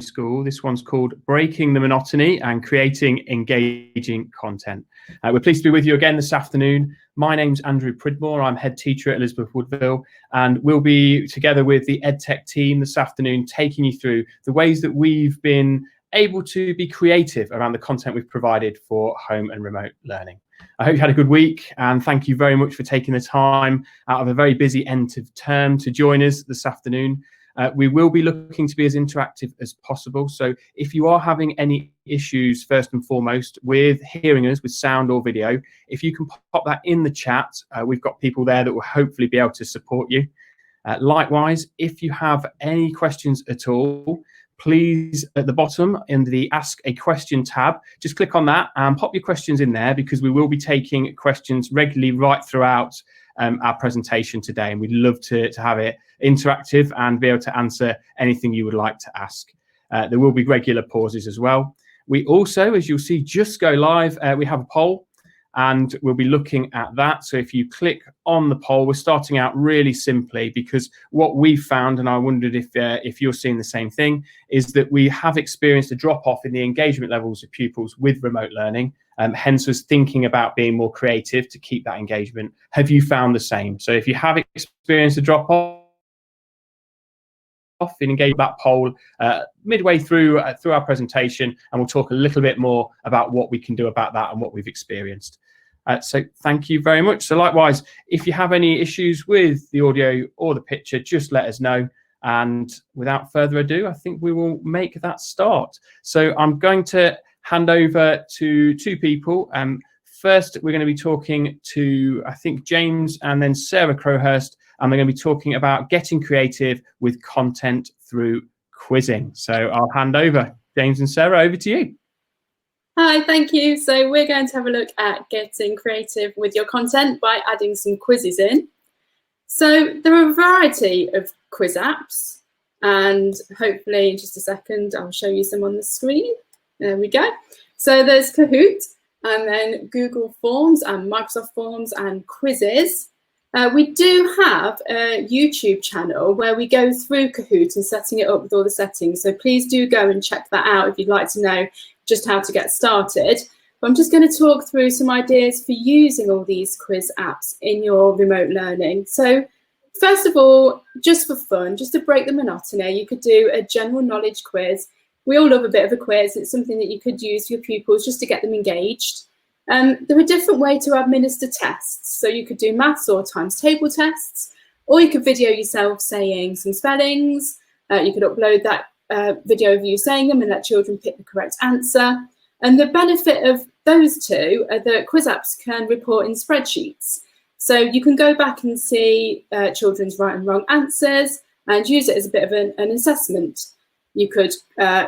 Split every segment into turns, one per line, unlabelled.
school. This one's called Breaking the Monotony and Creating Engaging Content. We're pleased to be with you again this afternoon. My name's Andrew Pridmore. I'm head teacher at Elizabeth Woodville, and we'll be together with the EdTech team this afternoon taking you through the ways that we've been able to be creative around the content we've provided for home and remote learning. I hope you had a good week, and thank you very much for taking the time out of a very busy end of term to join us this afternoon. We will be looking to be as interactive as possible. So if you are having any issues, first and foremost, with hearing us with sound or video, if you can pop that in the chat, we've got people there that will hopefully be able to support you. Likewise, if you have any questions at all, please, at the bottom in the Ask a Question tab, just click on that and pop your questions in there, because we will be taking questions regularly right throughout our presentation today, and we'd love to have it interactive and be able to answer anything you would like to ask. There will be regular pauses as well. We also, as you'll see, just go live. We have a poll, and we'll be looking at that. So if you click on the poll, we're starting out really simply, because what we've found, and I wondered if you're seeing the same thing, is that we have experienced a drop-off in the engagement levels of pupils with remote learning. Hence was thinking about being more creative to keep that engagement. Have you found the same? So if you have experienced a drop-off in engagement, that poll midway through our presentation, and we'll talk a little bit more about what we can do about that and what we've experienced. So thank you very much. So likewise, if you have any issues with the audio or the picture, just let us know. And without further ado, I think we will make that start. So I'm going to hand over to two people. First, we're going to be talking to, I think, James and then Sarah Crowhurst, and we're going to be talking about getting creative with content through quizzing. So I'll hand over. James and Sarah, over to you.
Hi, thank you. So we're going to have a look at getting creative with your content by adding some quizzes in. So there are a variety of quiz apps, and hopefully in just a second I'll show you some on the screen. There we go. So there's Kahoot, and then Google Forms and Microsoft Forms and quizzes. We do have a YouTube channel where we go through Kahoot and setting it up with all the settings. So please do go and check that out if you'd like to know just how to get started. But I'm just going to talk through some ideas for using all these quiz apps in your remote learning. So first of all, just for fun, just to break the monotony, you could do a general knowledge quiz. We all love a bit of a quiz. It's something that you could use for your pupils just to get them engaged. There are different ways to administer tests. So you could do maths or times table tests, or you could video yourself saying some spellings. You could upload that video of you saying them and let children pick the correct answer. And the benefit of those two are that quiz apps can report in spreadsheets. So you can go back and see children's right and wrong answers and use it as a bit of an assessment. You could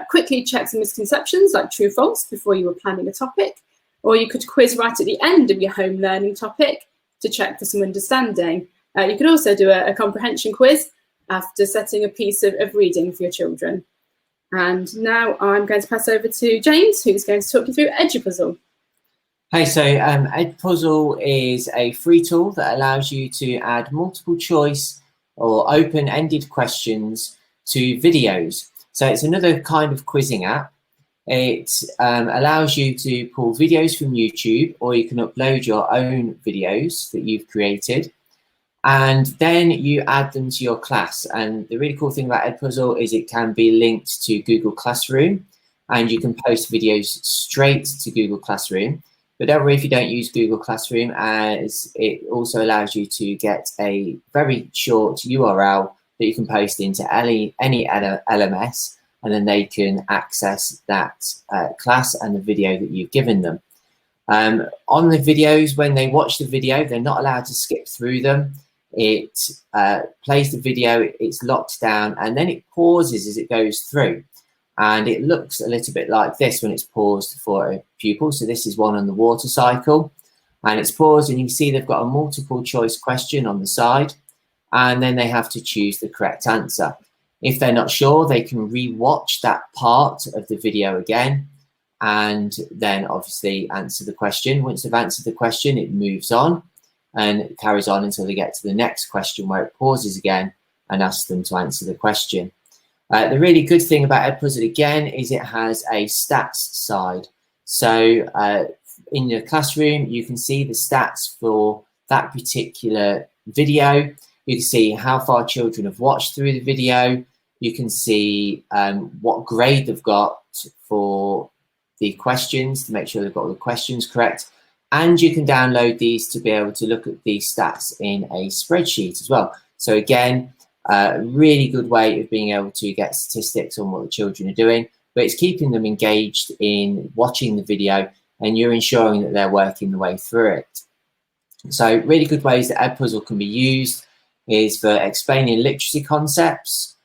quickly check some misconceptions like true, false before you were planning a topic, or you could quiz right at the end of your home learning topic to check for some understanding. You could also do a comprehension quiz after setting a piece of reading for your children. And now I'm going to pass over to James, who's going to talk you through Edupuzzle.
Hey, so Edupuzzle is a free tool that allows you to add multiple choice or open-ended questions to videos. So it's another kind of quizzing app. It allows you to pull videos from YouTube, or you can upload your own videos that you've created, and then you add them to your class. And the really cool thing about Edupuzzle is it can be linked to Google Classroom, and you can post videos straight to Google Classroom. But don't worry if you don't use Google Classroom, as it also allows you to get a very short URL that you can post into any LMS, and then they can access that class and the video that you've given them. On the videos, when they watch the video, they're not allowed to skip through them. It plays the video, it's locked down, and then it pauses as it goes through. And it looks a little bit like this when it's paused for a pupil. So this is one on the water cycle, and it's paused, and you can see they've got a multiple choice question on the side, and then they have to choose the correct answer. If they're not sure, they can re-watch that part of the video again, and then obviously answer the question. Once they've answered the question, it moves on, and it carries on until they get to the next question, where it pauses again and asks them to answer the question. The really good thing about Edpuzzle again is it has a stats side. So in your classroom, you can see the stats for that particular video. You can see how far children have watched through the video. You can see what grade they've got for the questions to make sure they've got all the questions correct. And you can download these to be able to look at the stats in a spreadsheet as well. So again, a really good way of being able to get statistics on what the children are doing, but it's keeping them engaged in watching the video, and you're ensuring that they're working the way through it. So really good ways that Edpuzzle can be used is for explaining literacy concepts.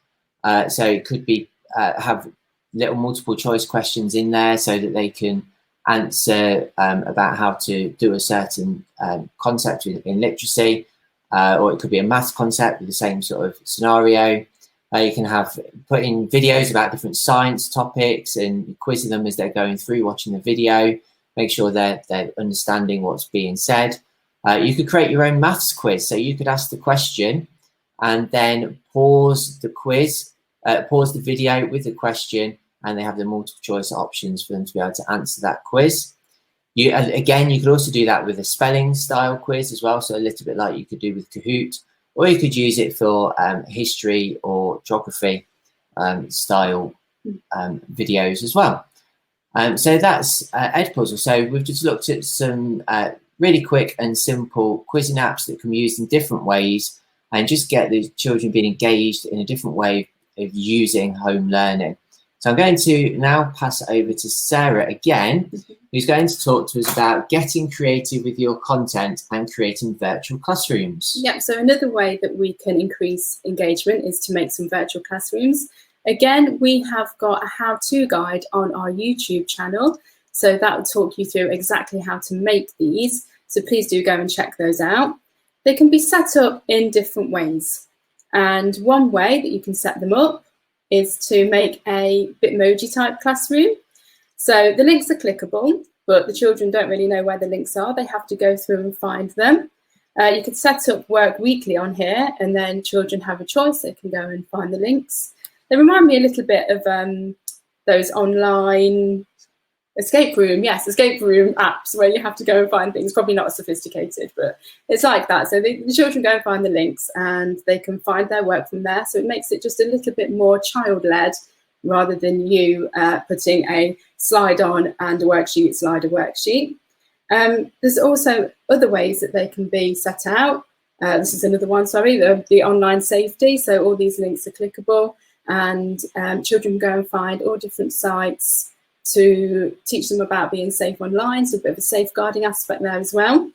So it could be have little multiple choice questions in there so that they can answer about how to do a certain concept in literacy, or it could be a maths concept with the same sort of scenario. You can have put in videos about different science topics and quizzing them as they're going through watching the video, make sure they're understanding what's being said. You could create your own maths quiz, so you could ask the question and then pause the quiz, pause the video with the question, and they have the multiple choice options for them to be able to answer that quiz. Again, you could also do that with a spelling style quiz as well, so a little bit like you could do with Kahoot, or you could use it for history or geography style videos as well. So that's Edpuzzle. So we've just looked at some really quick and simple quizzing apps that can be used in different ways and just get the children being engaged in a different way of using home learning. So I'm going to now pass over to Sarah again, who's going to talk to us about getting creative with your content and creating virtual classrooms.
Yeah, so another way that we can increase engagement is to make some virtual classrooms. Again, we have got a how-to guide on our YouTube channel, so that will talk you through exactly how to make these. So please do go and check those out. They can be set up in different ways. And one way that you can set them up is to make a Bitmoji type classroom. So the links are clickable, but the children don't really know where the links are. They have to go through and find them. You could set up work weekly on here, and then children have a choice. They can go and find the links. They remind me a little bit of those online escape room apps where you have to go and find things. Probably not as sophisticated, but it's like that. So the children go and find the links and they can find their work from there. So it makes it just a little bit more child-led rather than you putting a slide on and a worksheet, slide a worksheet. There's also other ways that they can be set out. This is another one, sorry, the online safety. So all these links are clickable, and children go and find all different sites to teach them about being safe online, so a bit of a safeguarding aspect there as well.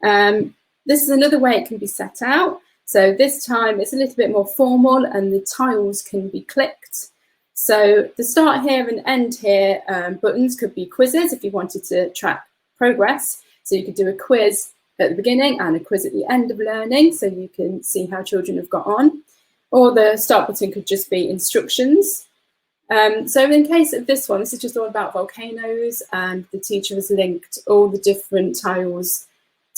This is another way it can be set out. So this time it's a little bit more formal and the tiles can be clicked. So the start here and end here buttons could be quizzes if you wanted to track progress. So you could do a quiz at the beginning and a quiz at the end of learning, so you can see how children have got on. Or the start button could just be instructions. So in case of this one, this is just all about volcanoes, and the teacher has linked all the different tiles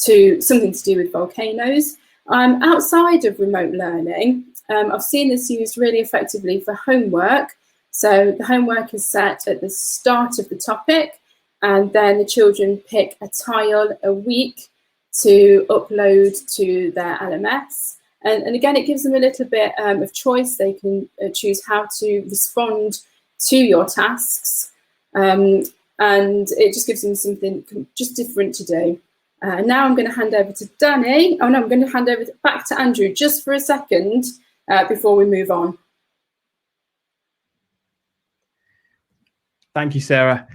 to something to do with volcanoes. Outside of remote learning, I've seen this used really effectively for homework. So the homework is set at the start of the topic, and then the children pick a tile a week to upload to their LMS. And again, it gives them a little bit of choice. They can choose how to respond to your tasks. And it just gives them something just different to do. Now I'm going to hand over to Danny. Oh no, I'm going to hand over back to Andrew just for a second before we move on.
Thank you, Sarah.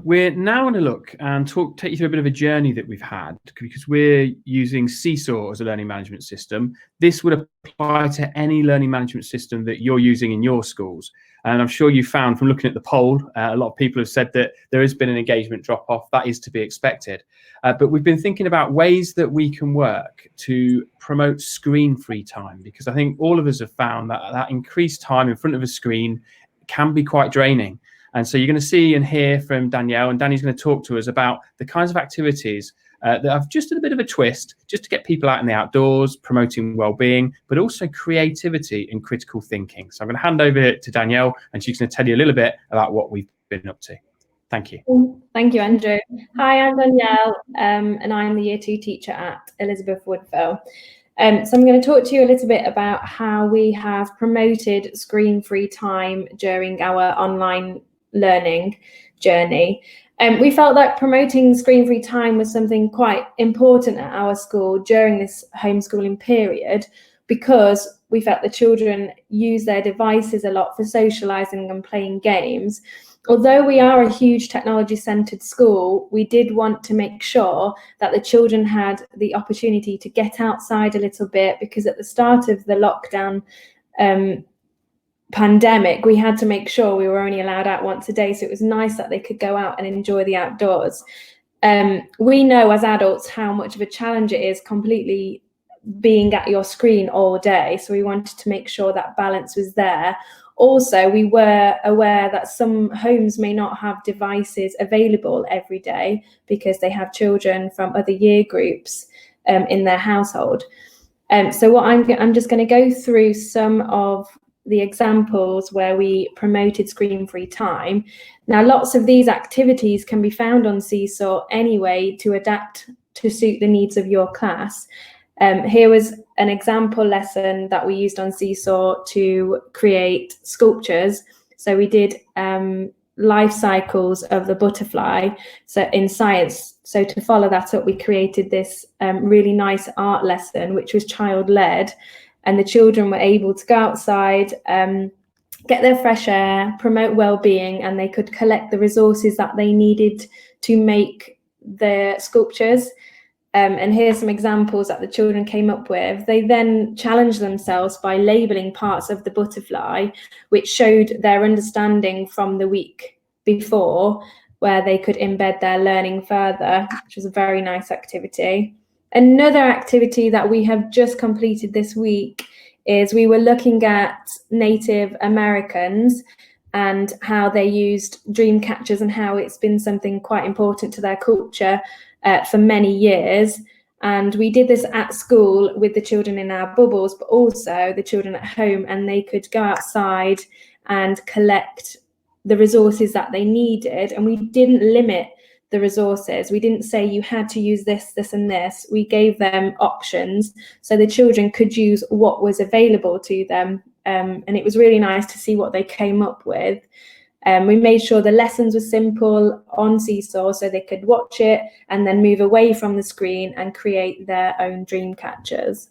We're now going to look and take you through a bit of a journey that we've had, because we're using Seesaw as a learning management system. This would apply to any learning management system that you're using in your schools. And I'm sure you found from looking at the poll, a lot of people have said that there has been an engagement drop-off. That is to be expected. But we've been thinking about ways that we can work to promote screen-free time, because I think all of us have found that increased time in front of a screen can be quite draining. And so you're going to see and hear from Danielle, and Danny's going to talk to us about the kinds of activities that have just a bit of a twist, just to get people out in the outdoors, promoting well-being, but also creativity and critical thinking. So I'm going to hand over to Danielle, and she's going to tell you a little bit about what we've been up to. Thank you.
Thank you, Andrew. Hi, I'm Danielle, and I'm the Year 2 teacher at Elizabeth Woodville. So I'm going to talk to you a little bit about how we have promoted screen-free time during our online learning journey. We felt that promoting screen-free time was something quite important at our school during this homeschooling period, because we felt the children use their devices a lot for socialising and playing games. Although we are a huge technology-centred school, we did want to make sure that the children had the opportunity to get outside a little bit, because at the start of the lockdown pandemic, we had to make sure we were only allowed out once a day. So it was nice that they could go out and enjoy the outdoors. We know as adults how much of a challenge it is completely being at your screen all day. So we wanted to make sure that balance was there. Also, we were aware that some homes may not have devices available every day because they have children from other year groups in their household. So what I'm just going to go through some of the examples where we promoted screen-free time. Now, lots of these activities can be found on Seesaw anyway to adapt to suit the needs of your class. Here was an example lesson that we used on Seesaw to create sculptures. So we did life cycles of the butterfly, so in science. So to follow that up, we created this really nice art lesson, which was child-led, and the children were able to go outside, get their fresh air, promote well-being, and they could collect the resources that they needed to make the sculptures. And here's some examples that the children came up with. They then challenged themselves by labelling parts of the butterfly, which showed their understanding from the week before, where they could embed their learning further, which was a very nice activity. Another activity that we have just completed this week is we were looking at Native Americans and how they used dream catchers and how it's been something quite important to their culture for many years. And we did this at school with the children in our bubbles, but also the children at home, and they could go outside and collect the resources that they needed. And we didn't limit the resources. We didn't say you had to use this, this and this. We gave them options so the children could use what was available to them. And it was really nice to see what they came up with. We made sure the lessons were simple on Seesaw so they could watch it and then move away from the screen and create their own dream catchers.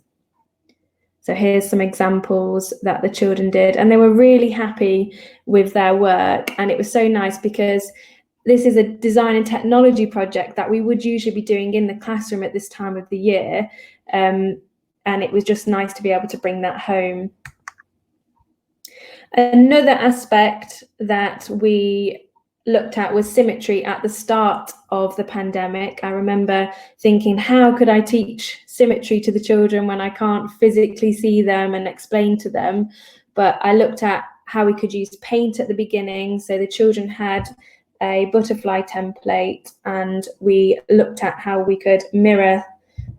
So here's some examples that the children did, and they were really happy with their work. And it was so nice because this is a design and technology project that we would usually be doing in the classroom at this time of the year. And it was just nice to be able to bring that home. Another aspect that we looked at was symmetry at the start of the pandemic. I remember thinking, how could I teach symmetry to the children when I can't physically see them and explain to them? But I looked at how we could use paint at the beginning. So the children had a butterfly template, and we looked at how we could mirror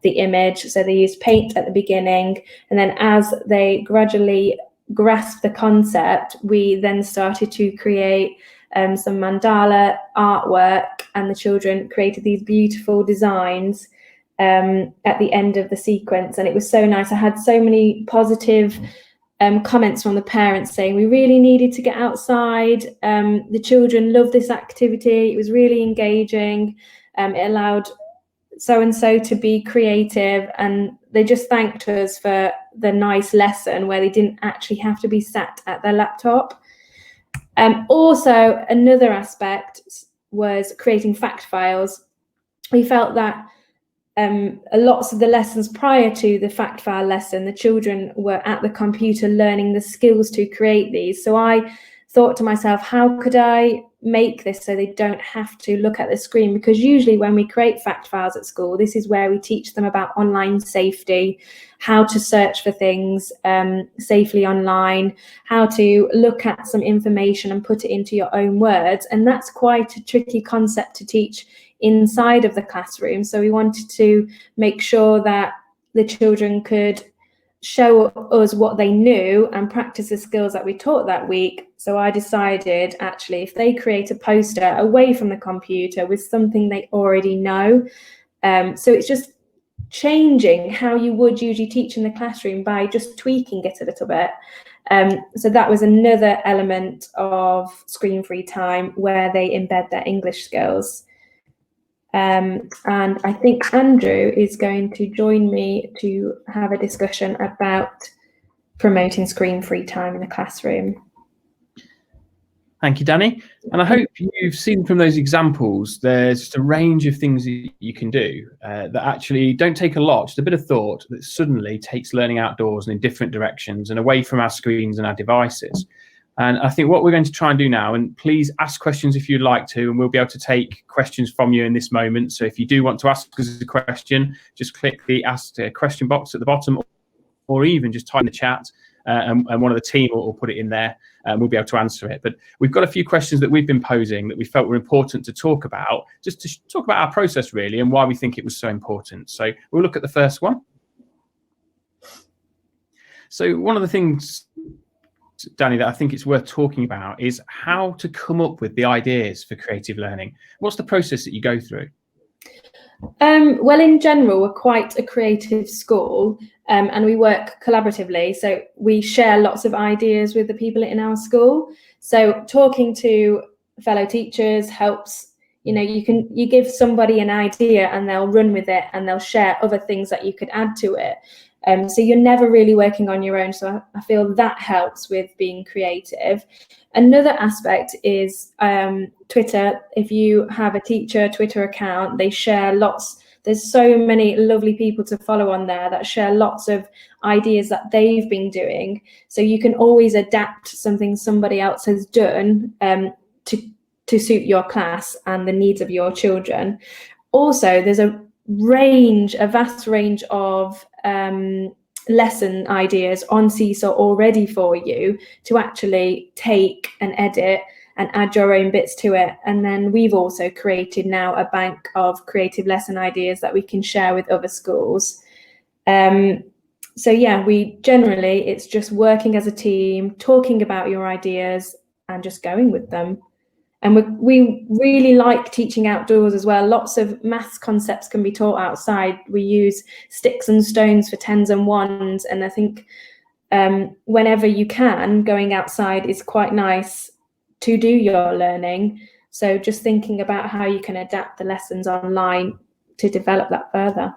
the image. So they used paint at the beginning, and then as they gradually grasped the concept, we then started to create some mandala artwork, and the children created these beautiful designs at the end of the sequence. And it was so nice. I had so many positive comments from the parents saying we really needed to get outside. The children loved this activity. It was really engaging. It allowed so-and-so to be creative, and they just thanked us for the nice lesson where they didn't actually have to be sat at their laptop. Also, another aspect was creating fact files. We felt that lots of the lessons prior to the fact file lesson, the children were at the computer learning the skills to create these. So I thought to myself, how could I make this so they don't have to look at the screen? Because usually when we create fact files at school, this is where we teach them about online safety, how to search for things safely online, how to look at some information and put it into your own words. And that's quite a tricky concept to teach inside of the classroom. So we wanted to make sure that the children could show us what they knew and practice the skills that we taught that week. So I decided, actually, if they create a poster away from the computer with something they already know, so it's just changing how you would usually teach in the classroom by just tweaking it a little bit. So that was another element of screen-free time where they embed their English skills. And I think Andrew is going to join me to have a discussion about promoting screen-free time in the classroom.
Thank you, Danny. And I hope you've seen from those examples, there's just a range of things that you can do that actually don't take a lot, just a bit of thought that suddenly takes learning outdoors and in different directions and away from our screens and our devices. And I think what we're going to try and do now, and please ask questions if you'd like to, and we'll be able to take questions from you in this moment. So if you do want to ask us a question, just click the ask a question box at the bottom, or even just type in the chat, and one of the team will put it in there, and we'll be able to answer it. But we've got a few questions that we've been posing that we felt were important to talk about, just to talk about our process really and why we think it was so important. So we'll look at the first one. So one of the things, Danny, that I think it's worth talking about is how to come up with the ideas for creative learning. What's the process that you go through?
Well, in general, we're quite a creative school, and we work collaboratively. So we share lots of ideas with the people in our school. So talking to fellow teachers helps. You know, you give somebody an idea and they'll run with it and they'll share other things that you could add to it. So you're never really working on your own. So I feel that helps with being creative. Another aspect is Twitter. If you have a teacher Twitter account, they share lots. There's so many lovely people to follow on there that share lots of ideas that they've been doing. So you can always adapt something somebody else has done to suit your class and the needs of your children. Also, there's a vast range of lesson ideas on Seesaw already for you to actually take and edit and add your own bits to it. And then we've also created now a bank of creative lesson ideas that we can share with other schools. So yeah, it's just working as a team, talking about your ideas and just going with them. And we really like teaching outdoors as well. Lots of maths concepts can be taught outside. We use sticks and stones for tens and ones. And I think whenever you can, going outside is quite nice to do your learning. So just thinking about how you can adapt the lessons online to develop that further.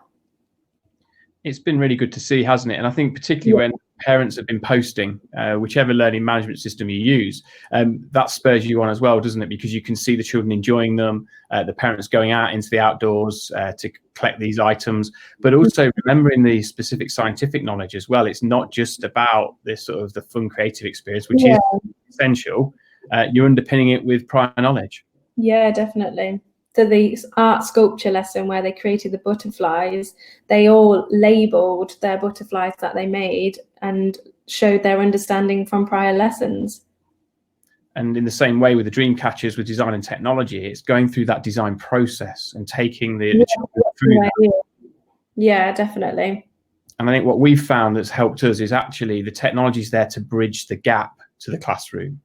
It's been really good to see, hasn't it? And I think particularly when parents have been posting, whichever learning management system you use, that spurs you on as well, doesn't it? Because you can see the children enjoying them, the parents going out into the outdoors to collect these items, but also remembering the specific scientific knowledge as well. It's not just about this sort of the fun creative experience, which is essential. You're underpinning it with prior knowledge. Yeah,
definitely. So the art sculpture lesson where they created the butterflies, they all labelled their butterflies that they made and showed their understanding from prior lessons.
And in the same way with the dream catchers with design and technology, it's going through that design process and taking the children through that.
Yeah, definitely.
And I think what we've found that's helped us is actually the technology is there to bridge the gap to the classroom.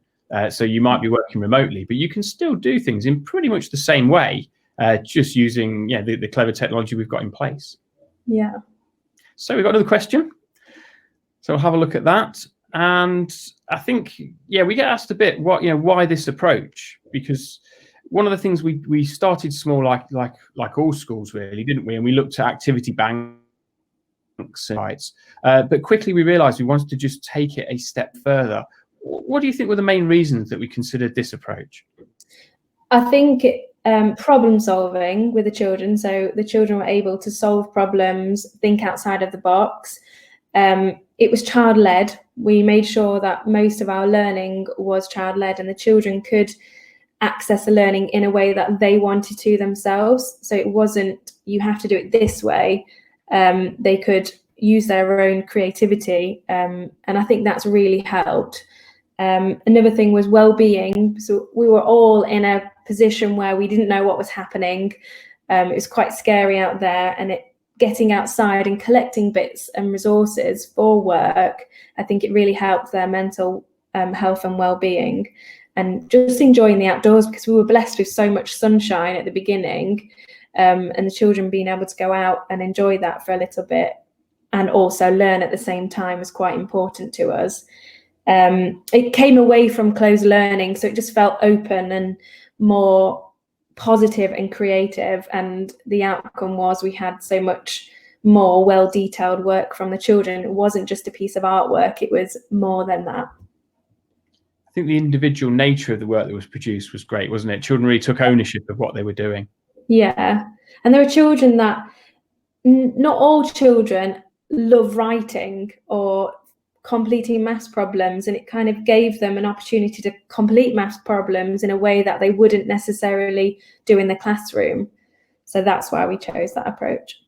So you might be working remotely, but you can still do things in pretty much the same way, just using the clever technology we've got in place.
Yeah.
So we've got another question. So we'll have a look at that. And I think, we get asked a bit why this approach? Because one of the things we started small, like all schools really, didn't we? And we looked at activity banks and sites, but quickly we realized we wanted to just take it a step further. What do you think were the main reasons that we considered this approach?
I think problem solving with the children. So the children were able to solve problems, think outside of the box. It was child-led. We made sure that most of our learning was child-led and the children could access the learning in a way that they wanted to themselves. So it wasn't, you have to do it this way. They could use their own creativity. And I think that's really helped. Another thing was well-being. So we were all in a position where we didn't know what was happening. It was quite scary out there, and getting outside and collecting bits and resources for work, I think it really helped their mental health and well-being, and just enjoying the outdoors, because we were blessed with so much sunshine at the beginning, and the children being able to go out and enjoy that for a little bit and also learn at the same time was quite important to us. It came away from closed learning, so it just felt open and more positive and creative, and the outcome was we had so much more well-detailed work from the children. It wasn't just a piece of artwork, it was more than that.
I think the individual nature of the work that was produced was great, wasn't it? Children really took ownership of what they were doing.
Yeah, and there are children that, not all children love writing or completing maths problems, and it kind of gave them an opportunity to complete maths problems in a way that they wouldn't necessarily do in the classroom. So that's why we chose that approach.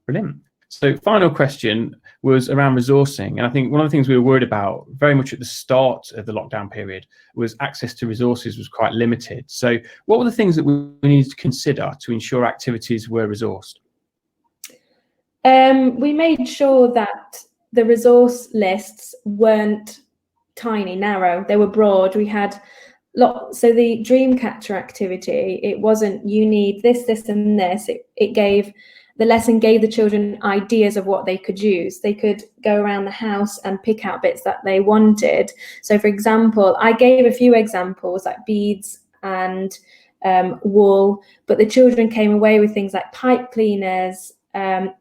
Brilliant. So final question was around resourcing. And I think one of the things we were worried about very much at the start of the lockdown period was access to resources was quite limited. So what were the things that we needed to consider to ensure activities were resourced?
We made sure that the resource lists weren't tiny, narrow, they were broad. We had so the Dreamcatcher activity, it wasn't you need this, this and this. The lesson gave the children ideas of what they could use. They could go around the house and pick out bits that they wanted. So for example, I gave a few examples like beads and wool, but the children came away with things like pipe cleaners,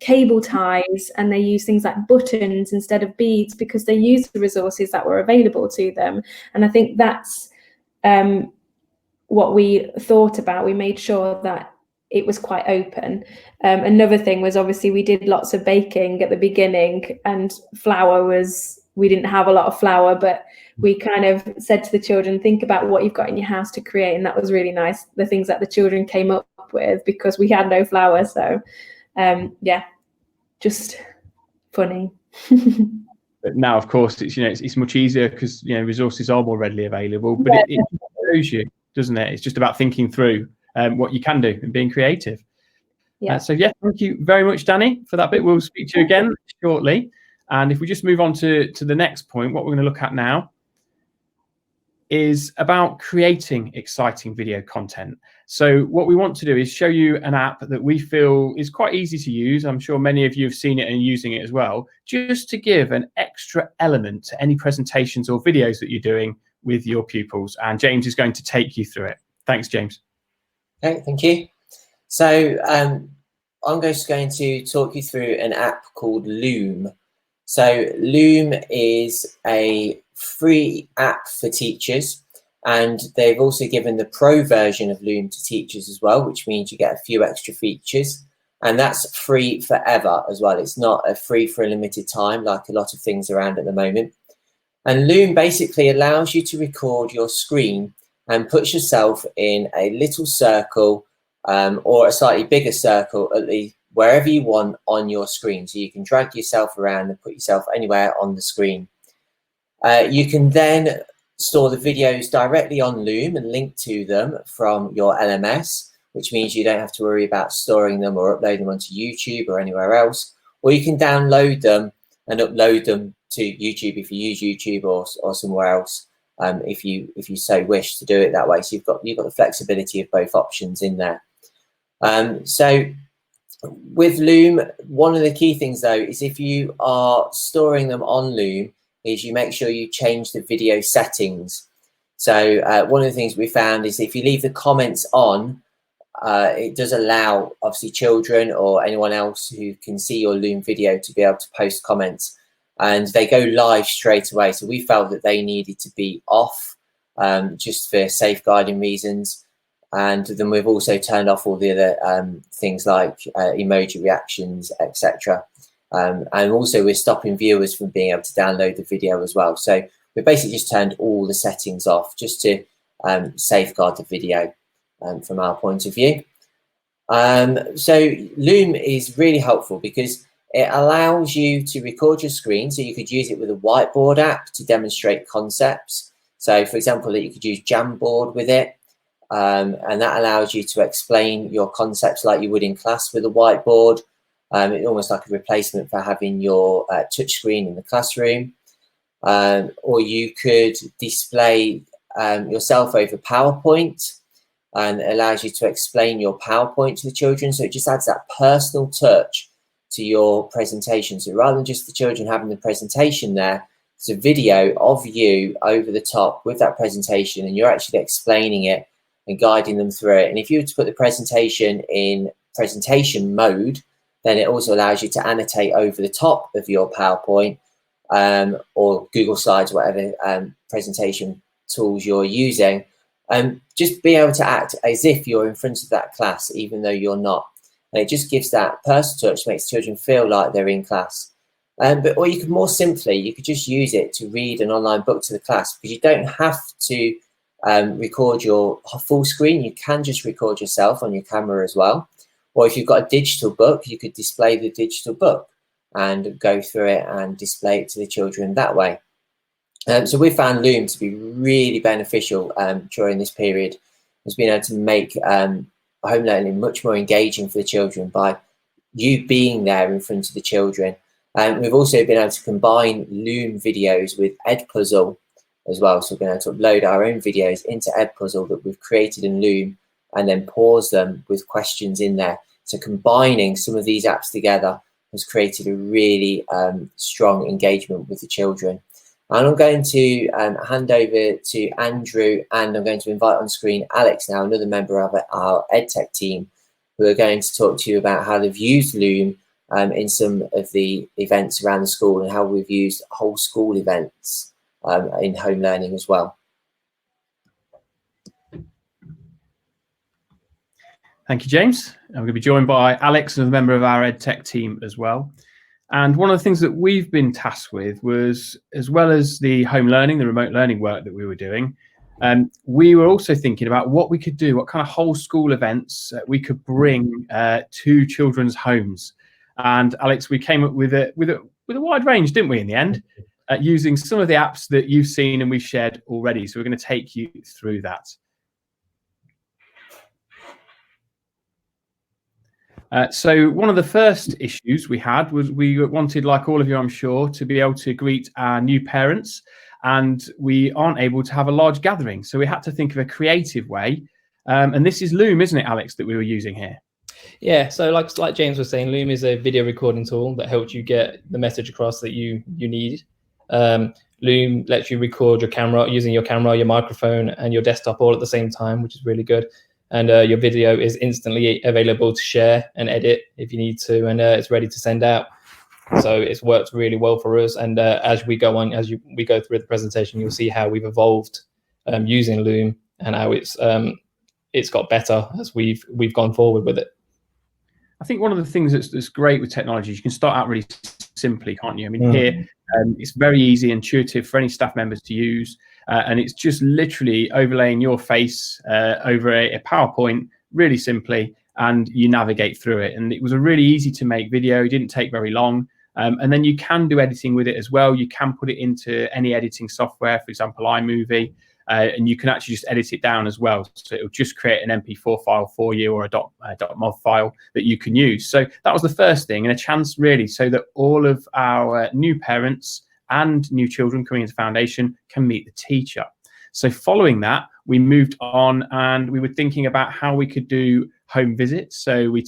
cable ties, and they use things like buttons instead of beads because they used the resources that were available to them. And I think that's what we thought about. We made sure that it was quite open. Another thing was obviously we did lots of baking at the beginning, and we didn't have a lot of flour, but we kind of said to the children, think about what you've got in your house to create. And that was really nice, the things that the children came up with, because we had no flour. So yeah, just funny.
But now, of course, it's much easier because resources are more readily available. But
Yeah.
it shows you, doesn't it? It's just about thinking through what you can do and being creative.
Yeah.
So yeah, thank you very much, Danny, for that bit. We'll speak to you again shortly. And if we just move on to the next point, what we're going to look at now is about creating exciting video content. So what we want to do is show you an app that we feel is quite easy to use. I'm sure many of you have seen it and using it as well, just to give an extra element to any presentations or videos that you're doing with your pupils. And James is going to take you through it. Thanks, James.
Okay, thank you. So I'm just going to talk you through an app called Loom. So Loom is a free app for teachers, and they've also given the pro version of Loom to teachers as well, which means you get a few extra features, and that's free forever as well. It's not a free for a limited time like a lot of things around at the moment. And Loom basically allows you to record your screen and puts yourself in a little circle or a slightly bigger circle, at least wherever you want on your screen. So you can drag yourself around and put yourself anywhere on the screen. You can then store the videos directly on Loom and link to them from your LMS, which means you don't have to worry about storing them or uploading them onto YouTube or anywhere else. Or you can download them and upload them to YouTube if you use YouTube or somewhere else, if you so wish to do it that way. So you've got the flexibility of both options in there. So with Loom, one of the key things though is if you are storing them on Loom, is you make sure you change the video settings. So one of the things we found is if you leave the comments on, it does allow obviously children or anyone else who can see your Loom video to be able to post comments, and they go live straight away. So we felt that they needed to be off just for safeguarding reasons. And then we've also turned off all the other things like emoji reactions, etc. And also we're stopping viewers from being able to download the video as well. So we basically just turned all the settings off just to safeguard the video from our point of view. So Loom is really helpful because it allows you to record your screen. So you could use it with a whiteboard app to demonstrate concepts. So for example, you could use Jamboard with it. and that allows you to explain your concepts like you would in class with a whiteboard. It's almost like a replacement for having your touch screen in the classroom. Or you could display yourself over PowerPoint, and it allows you to explain your PowerPoint to the children. So it just adds that personal touch to your presentation. So rather than just the children having the presentation there, it's a video of you over the top with that presentation, and you're actually explaining it and guiding them through it. And if you were to put the presentation in presentation mode, then it also allows you to annotate over the top of your PowerPoint or Google Slides, whatever presentation tools you're using. Just be able to act as if you're in front of that class, even though you're not. And it just gives that personal touch, makes children feel like they're in class. Or you could more simply, you could just use it to read an online book to the class, because you don't have to record your full screen. You can just record yourself on your camera as well. Or if you've got a digital book, you could display the digital book and go through it and display it to the children that way. So we found Loom to be really beneficial during this period. Has been able to make home learning much more engaging for the children by you being there in front of the children. We've also been able to combine Loom videos with Edpuzzle as well. So we've been able to upload our own videos into Edpuzzle that we've created in Loom, and then pause them with questions in there. So combining some of these apps together has created a really strong engagement with the children. And I'm going to hand over to Andrew, and I'm going to invite on screen Alex now, another member of our EdTech team, who are going to talk to you about how they've used Loom in some of the events around the school, and how we've used whole school events in home learning as well.
Thank you, James. And we're going to be joined by Alex, another member of our EdTech team as well. And one of the things that we've been tasked with was, as well as the home learning, the remote learning work that we were doing, we were also thinking about what we could do, what kind of whole school events we could bring to children's homes. And Alex, we came up with a wide range, didn't we, in the end, using some of the apps that you've seen and we've shared already. So we're going to take you through that. So one of the first issues we had was we wanted, like all of you, I'm sure, to be able to greet our new parents, and we aren't able to have a large gathering. So we had to think of a creative way. And this is Loom, isn't it, Alex, that we were using here?
Yeah, so like James was saying, Loom is a video recording tool that helps you get the message across that you need. Loom lets you record your camera using your camera, your microphone, and your desktop all at the same time, which is really good. And your video is instantly available to share and edit if you need to, and it's ready to send out. So it's worked really well for us. And as we go on, we go through the presentation, you'll see how we've evolved using Loom, and how it's got better as we've gone forward with it.
I think one of the things that's great with technology is you can start out really simply, can't you? I mean, here it's very easy, intuitive for any staff members to use. And it's just literally overlaying your face over a PowerPoint really simply, and you navigate through it. And it was a really easy to make video. It didn't take very long. And then you can do editing with it as well. You can put it into any editing software, for example, iMovie, and you can actually just edit it down as well. So it'll just create an MP4 file for you, or a .mov file that you can use. So that was the first thing, and a chance really so that all of our new parents and new children coming into Foundation can meet the teacher. So following that, we moved on, and we were thinking about how we could do home visits. So we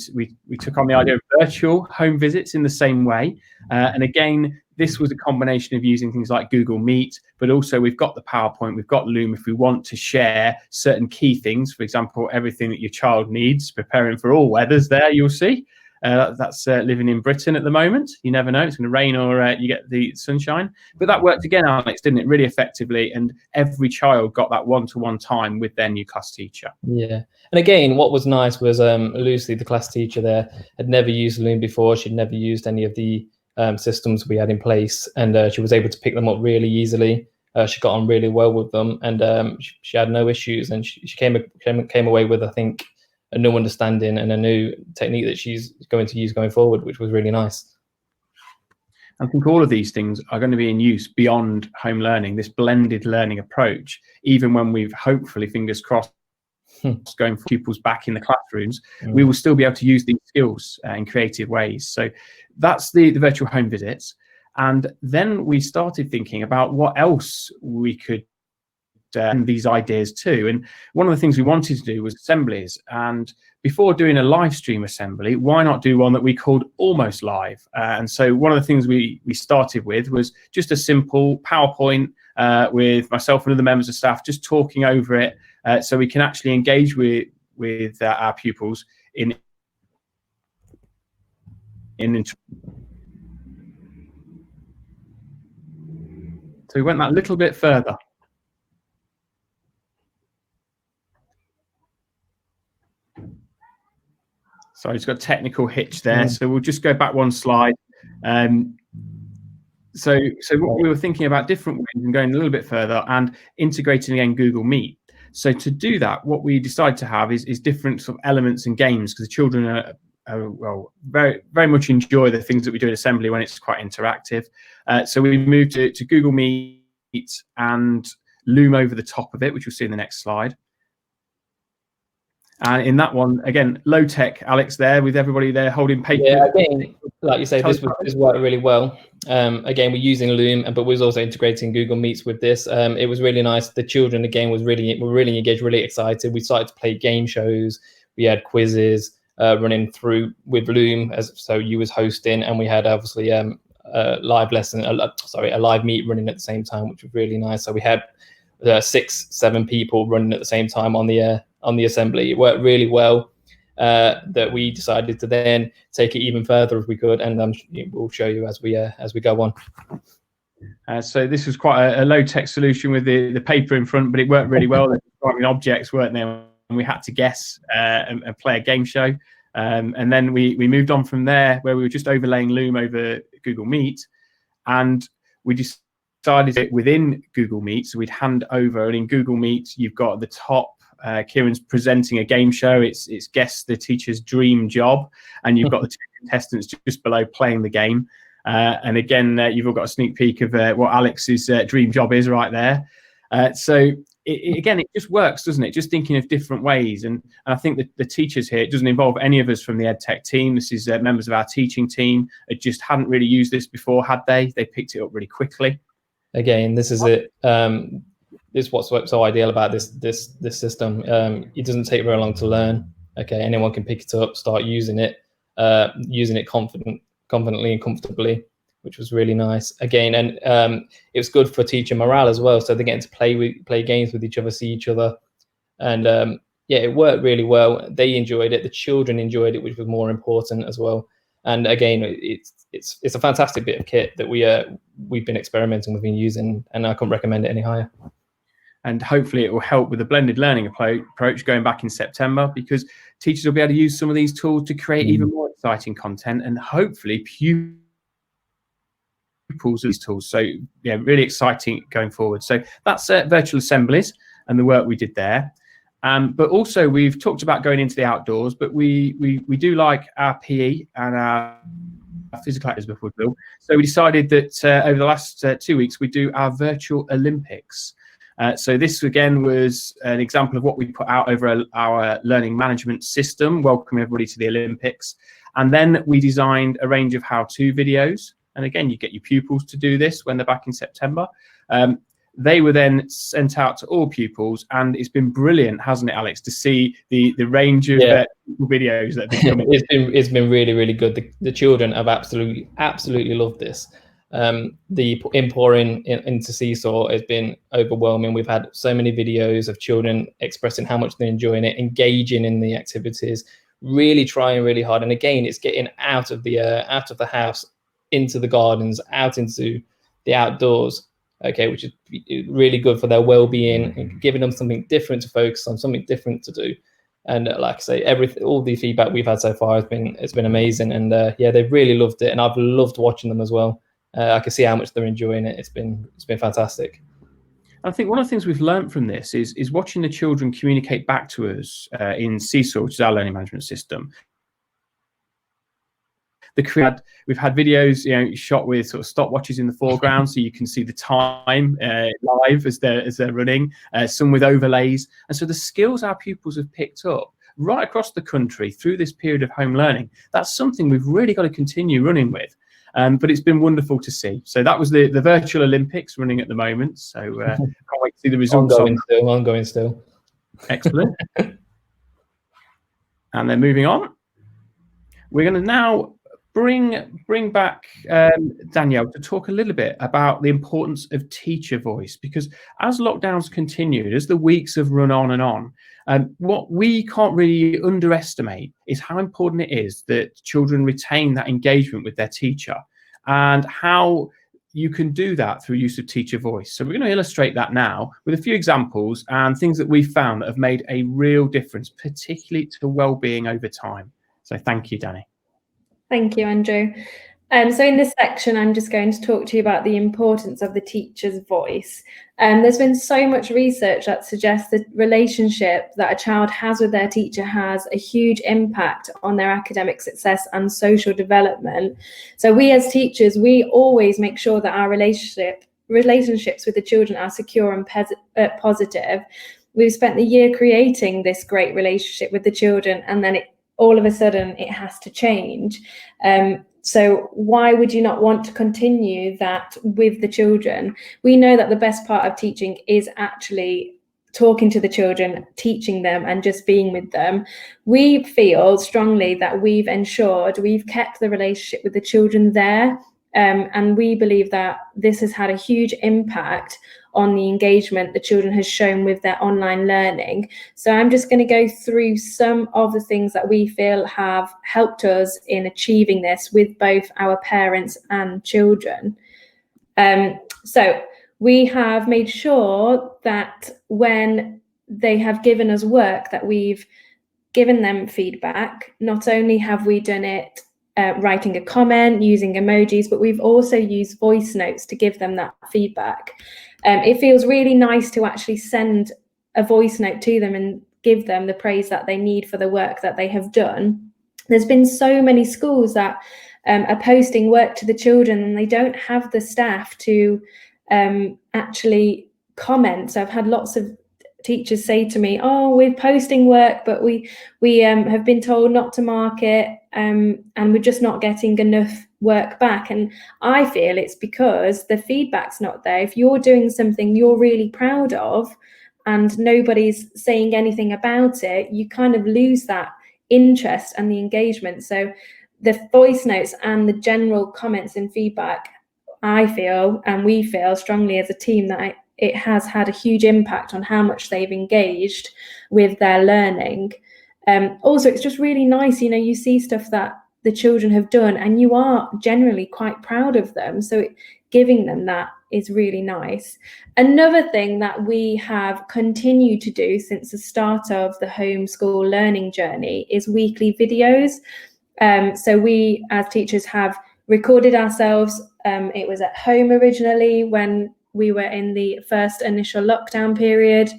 took on the idea of virtual home visits in the same way. And again, this was a combination of using things like Google Meet, but also we've got the PowerPoint, we've got Loom if we want to share certain key things. For example, everything that your child needs, preparing for all weathers there, you'll see. That's living in Britain at the moment. You never know, it's going to rain or you get the sunshine. But that worked again, Alex, didn't it? Really effectively. And every child got that one-to-one time with their new class teacher.
Yeah. And again, what was nice was Lucy, the class teacher there, had never used Loom before. She'd never used any of the systems we had in place. And she was able to pick them up really easily. She got on really well with them. And she had no issues. And she came away with, I think, a new understanding and a new technique that she's going to use going forward, which was really nice.
I think all of these things are going to be in use beyond home learning, this blended learning approach, even when we've hopefully, fingers crossed, going for pupils back in the classrooms, we will still be able to use these skills in creative ways. So that's the virtual home visits. And then we started thinking about what else we could these ideas to. And one of the things we wanted to do was assemblies. And before doing a live stream assembly, why not do one that we called almost live? And so one of the things we started with was just a simple PowerPoint with myself and other members of staff just talking over it, so we can actually engage with our pupils in so we went that little bit further. Sorry, it's got a technical hitch there. So we'll just go back one slide. So what we were thinking about different ways and going a little bit further and integrating again Google Meet. So to do that, what we decided to have is different sort of elements and games, because the children are well, very, very much enjoy the things that we do in assembly when it's quite interactive. So we moved to Google Meet and Loom over the top of it, which we'll see in the next slide. And in that one, again, low tech, Alex, there with everybody there holding paper.
Yeah, again, like you say, this worked really well. Again, we're using Loom, but we was also integrating Google Meets with this. It was really nice. The children, again, were really engaged, really excited. We started to play game shows. We had quizzes running through with Loom, so you was hosting, and we had obviously a live lesson, a live meet running at the same time, which was really nice. So we had 6-7 people running at the same time on the assembly. It worked really well, that we decided to then take it even further if we could, and we'll show you as we go on.
So this was quite a low-tech solution with the paper in front, but it worked really well. The objects weren't there, and we had to guess and play a game show. And then we moved on from there, where we were just overlaying Loom over Google Meet, and we decided it within Google Meet. So we'd hand over, and in Google Meet, you've got the top. Kieran's presenting a game show. It's guess the teacher's dream job, and you've got the two contestants just below playing the game. And again, you've all got a sneak peek of what Alex's dream job is right there. So it just works, doesn't it? Just thinking of different ways. And I think that the teachers here, it doesn't involve any of us from the EdTech team. This is members of our teaching team. It just hadn't really used this before, had they? They picked it up really quickly.
Again, this is it. This is what's so ideal about this system. It doesn't take very long to learn. Okay, anyone can pick it up, start using it confidently and comfortably, which was really nice. Again, and it was good for teacher morale as well. So they're getting to play games with each other, see each other, and yeah, it worked really well. They enjoyed it. The children enjoyed it, which was more important as well. And again, it's a fantastic bit of kit that we've been experimenting with and using, and I couldn't recommend it any higher.
And hopefully it will help with the blended learning approach going back in September, because teachers will be able to use some of these tools to create even more exciting content, and hopefully pupils of these tools. So yeah, really exciting going forward. So that's virtual assemblies and the work we did there. But also we've talked about going into the outdoors, but we do like our PE and our physical activities before we build. So we decided that over the last 2 weeks, we do our virtual Olympics. So this again was an example of what we put out over our learning management system, welcome everybody to the Olympics. And then we designed a range of how-to videos. And again, you get your pupils to do this when they're back in September. They were then sent out to all pupils, and it's been brilliant, hasn't it, Alex, to see the range of videos that have become.
It's been really, really good. The children have absolutely loved this. The pouring into Seesaw has been overwhelming. We've had so many videos of children expressing how much they're enjoying it, engaging in the activities, really trying really hard. And again, it's getting out of the house, into the gardens, out into the outdoors. Okay, which is really good for their well-being and giving them something different to focus on, something different to do. And like I say, all the feedback we've had so far has been amazing. And yeah, they've really loved it, and I've loved watching them as well. I can see how much they're enjoying it. It's been fantastic.
I think one of the things we've learned from this is watching the children communicate back to us in Seesaw, which is our learning management system. We've had videos, shot with sort of stopwatches in the foreground, so you can see the time live as they're running. Some with overlays, and so the skills our pupils have picked up right across the country through this period of home learning, that's something we've really got to continue running with. But it's been wonderful to see. So that was the virtual Olympics running at the moment. So can't wait to see the results.
Ongoing still.
Excellent. And then moving on, we're going to now bring back Danielle to talk a little bit about the importance of teacher voice, because as lockdowns continued, as the weeks have run on and on, what we can't really underestimate is how important it is that children retain that engagement with their teacher, and how you can do that through use of teacher voice. So we're going to illustrate that now with a few examples and things that we've found that have made a real difference, particularly to well-being over time. So thank you, Danny.
Thank you, Andrew. So in this section, I'm just going to talk to you about the importance of the teacher's voice. There's been so much research that suggests the relationship that a child has with their teacher has a huge impact on their academic success and social development. So we as teachers, we always make sure that our relationships with the children are secure and positive. We've spent the year creating this great relationship with the children, and then all of a sudden it has to change. So why would you not want to continue that with the children? We know that the best part of teaching is actually talking to the children, teaching them and just being with them. We feel strongly that we've kept the relationship with the children there. And we believe that this has had a huge impact on the engagement the children has shown with their online learning. So I'm just going to go through some of the things that we feel have helped us in achieving this with both our parents and children. So we have made sure that when they have given us work, that we've given them feedback. Not only have we done it writing a comment, using emojis, but we've also used voice notes to give them that feedback. It feels really nice to actually send a voice note to them and give them the praise that they need for the work that they have done. There's been so many schools that are posting work to the children and they don't have the staff to actually comment. So I've had lots of teachers say to me, oh, we're posting work, but we have been told not to mark it, and we're just not getting enough work back. And I feel it's because the feedback's not there. If you're doing something you're really proud of and nobody's saying anything about it, you kind of lose that interest and the engagement. So the voice notes and the general comments and feedback, I feel, and we feel strongly as a team, that it has had a huge impact on how much they've engaged with their learning. Also, it's just really nice, you see stuff that the children have done and you are generally quite proud of them. So giving them that is really nice. Another thing that we have continued to do since the start of the homeschool learning journey is weekly videos. So we as teachers have recorded ourselves. It was at home originally when we were in the first initial lockdown period.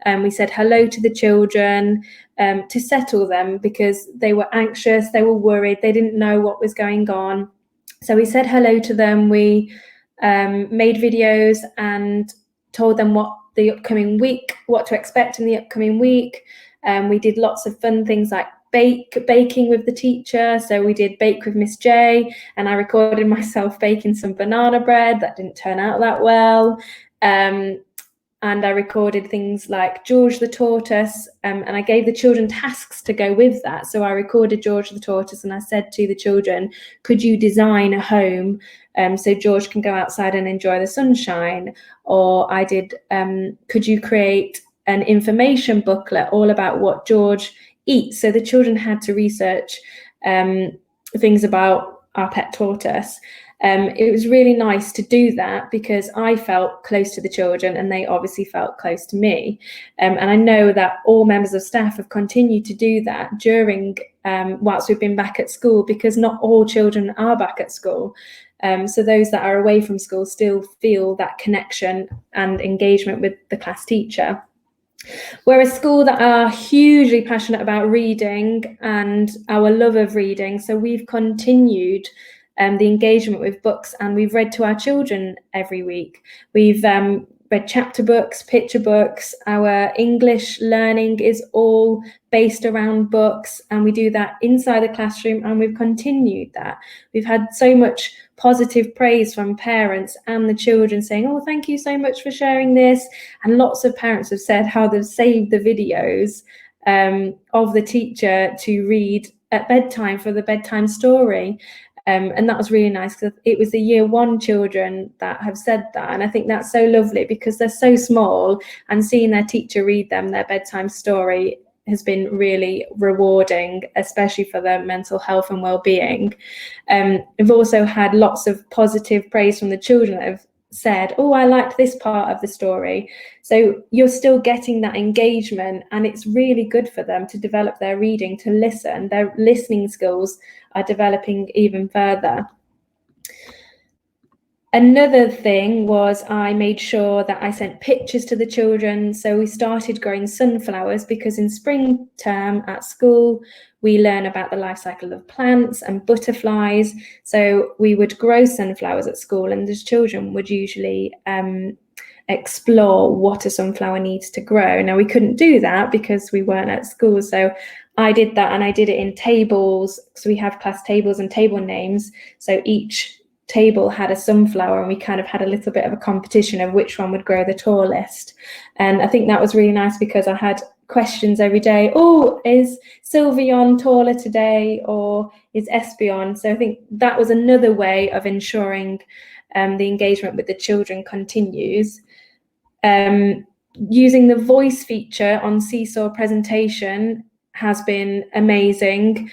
We said hello to the children to settle them because they were anxious, they were worried, they didn't know what was going on. So we said hello to them. We made videos and told them what to expect in the upcoming week. We did lots of fun things like baking with the teacher. So we did Bake with Miss J, and I recorded myself baking some banana bread that didn't turn out that well. And I recorded things like George the Tortoise, and I gave the children tasks to go with that. So I recorded George the Tortoise and I said to the children, could you design a home so George can go outside and enjoy the sunshine? Or I did, could you create an information booklet all about what George eats? So the children had to research things about our pet tortoise. It was really nice to do that because I felt close to the children and they obviously felt close to me. And I know that all members of staff have continued to do that during whilst we've been back at school, because not all children are back at school. So those that are away from school still feel that connection and engagement with the class teacher. We're a school that are hugely passionate about reading and our love of reading. So we've continued the engagement with books, and we've read to our children every week. We've read chapter books, picture books. Our English learning is all based around books, and we do that inside the classroom, and we've continued that. We've had so much positive praise from parents and the children saying, oh, thank you so much for sharing this. And lots of parents have said how they've saved the videos of the teacher to read at bedtime for the bedtime story. And that was really nice, because it was the year 1 children that have said that. And I think that's so lovely, because they're so small, and seeing their teacher read them their bedtime story has been really rewarding, especially for their mental health and well-being. We've also had lots of positive praise from the children that have said, oh, I liked this part of the story. So you're still getting that engagement, and it's really good for them to develop their reading, to listen. Their listening skills are developing even further. Another thing was I made sure that I sent pictures to the children. So we started growing sunflowers, because in spring term at school, we learn about the life cycle of plants and butterflies. So we would grow sunflowers at school, and the children would usually explore what a sunflower needs to grow. Now, we couldn't do that because we weren't at school. So I did that, and I did it in tables. So we have class tables and table names. So each table had a sunflower, and we kind of had a little bit of a competition of which one would grow the tallest. And I think that was really nice, because I had questions every day. Oh, is Sylveon taller today, or is Espeon? So I think that was another way of ensuring the engagement with the children continues. Using the voice feature on Seesaw presentation has been amazing.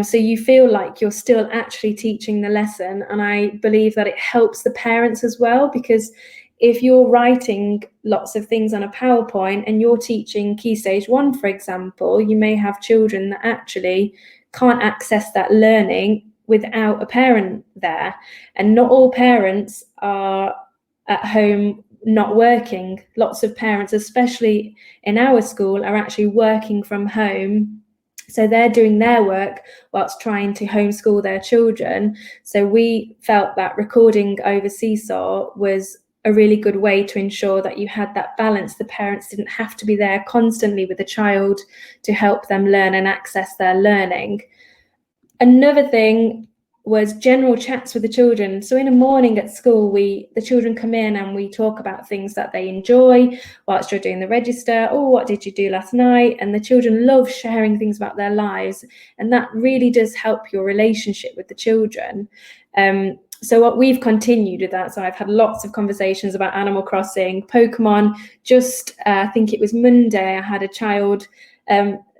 So you feel like you're still actually teaching the lesson, and I believe that it helps the parents as well, because if you're writing lots of things on a PowerPoint and you're teaching Key Stage 1, for example, you may have children that actually can't access that learning without a parent there. And not all parents are at home not working. Lots of parents, especially in our school, are actually working from home. So they're doing their work whilst trying to homeschool their children. So we felt that recording over Seesaw was a really good way to ensure that you had that balance. The parents didn't have to be there constantly with the child to help them learn and access their learning. Another thing was general chats with the children. So in the morning at school, the children come in and we talk about things that they enjoy whilst you're doing the register. Oh, what did you do last night? And the children love sharing things about their lives, and that really does help your relationship with the children. So what we've continued with that. So I've had lots of conversations about Animal Crossing, Pokemon. Just I think it was Monday, I had a child